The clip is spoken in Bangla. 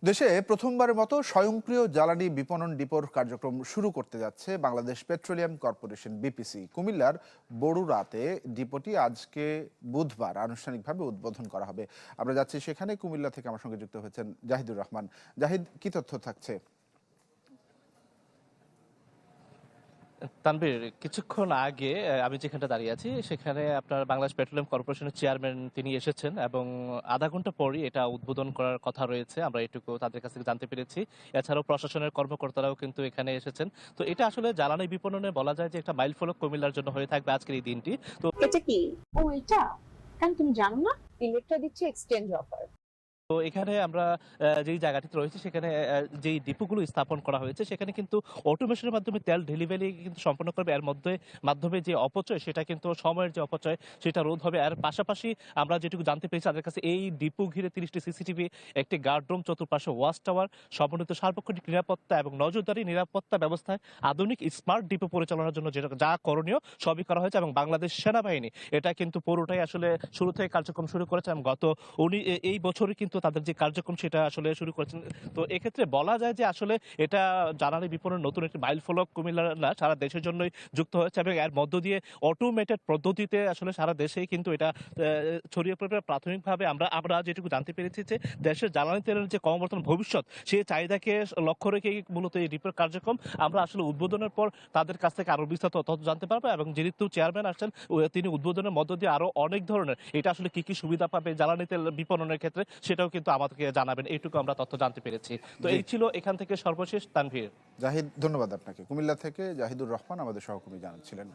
দেশে প্রথমবারের মতো স্বয়ংক্রিয় জ্বালানি বিপণন ডিপোর কার্যক্রম শুরু করতে যাচ্ছে বাংলাদেশ পেট্রোলিয়াম কর্পোরেশন বিপিসি। কুমিল্লার বড়ুরাতে ডিপোটি আজকে বুধবার আনুষ্ঠানিকভাবে উদ্বোধন করা হবে। আমরা যাচ্ছি সেখানে। কুমিল্লা থেকে আমার সঙ্গে যুক্ত হয়েছেন জাহিদুর রহমান। জাহিদ, কি তথ্য থাকছে? তানভীর, কিছুক্ষণ আগে আমি যেখানটা দাঁড়িয়ে আছি সেখানে আপনার বাংলাদেশ পেট্রোলিয়াম কর্পোরেশনের চেয়ারম্যান তিনি এসেছেন এবং আধা ঘন্টা পরই এটা উদ্বোধন করার কথা রয়েছে, আমরা এটুকু তাদের কাছ থেকে জানতে পেরেছি। এছাড়াও প্রশাসনের কর্মকর্তারাও কিন্তু এখানে এসেছেন। তো এটা আসলে জ্বালানি বিপণনে বলা যায় যে একটা মাইলফলক কুমিল্লার জন্য হয়ে থাকবে আজকের এই দিনটি। তো এটা কি? ও এটা? কেন তুমি জানো না? ইলেকট্রা দিচ্ছে এক্সচেঞ্জ অফার। এখানে আমরা যেই জায়গাটিতে রয়েছে সেখানে যেই ডিপোগুলো স্থাপন করা হয়েছে সেখানে কিন্তু অটোমেশনের মাধ্যমে তেল ডেলিভারি কিন্তু সম্পন্ন করবে। এর মাধ্যমে যে অপচয়, সেটা কিন্তু সময়ের যে অপচয় সেটা রোধ হবে। আর পাশাপাশি আমরা যেটুকু জানতে পেরেছি তাদের কাছে, এই ডিপো ঘিরে 30টি সিসিটিভি, একটি গার্ড রুম, চতুর্পাশে ওয়াচ টাওয়ার, সমন্বিত সার্বক্ষণিক নিরাপত্তা এবং নজরদারি নিরাপত্তা ব্যবস্থায় আধুনিক স্মার্ট ডিপো পরিচালনার জন্য যেটা যা করণীয় সবই করা হয়েছে। এবং বাংলাদেশ সেনাবাহিনী এটা কিন্তু পুরোটাই আসলে শুরু থেকে কার্যক্রম শুরু করেছে এবং এই বছরই কিন্তু তাদের যে কার্যক্রম সেটা আসলে শুরু করেছেন। তো এক্ষেত্রে বলা যায় যে আসলে এটা জ্বালানি বিপণনের নতুন একটি মাইলফলক কুমিল্লার না, সারা দেশের জন্যই যুক্ত হয়েছে এবং এর মধ্য দিয়ে অটোমেটেড পদ্ধতিতে আসলে সারা দেশেই কিন্তু এটা ছড়িয়ে পড়বে। প্রাথমিকভাবে আমরা আমরা যেটুকু জানতে পেরেছি যে দেশের জ্বালানি তেলের যে ক্রমবর্ধমান ভবিষ্যৎ, সেই চাহিদাকে লক্ষ্য রেখেই মূলত এই ডিপোর কার্যক্রম। আমরা আসলে উদ্বোধনের পর তাদের কাছ থেকে আরো বিস্তারিত তথ্য জানতে পারবো এবং যেহেতু চেয়ারম্যান আসছেন, তিনি উদ্বোধনের মধ্য দিয়ে আরো অনেক ধরনের এটা আসলে কি কি সুবিধা পাবে জ্বালানি তেল বিপণনের ক্ষেত্রে সেটাও কিন্তু আমাদেরকে জানাবেন। এইটুকু আমরা তথ্য জানতে পেরেছি। তো জি এই ছিল এখান থেকে সর্বশেষ। তানভীর। জাহিদ, ধন্যবাদ আপনাকে। কুমিল্লা থেকে জাহিদুর রহমান আমাদের সহকর্মী জানাচ্ছিলেন।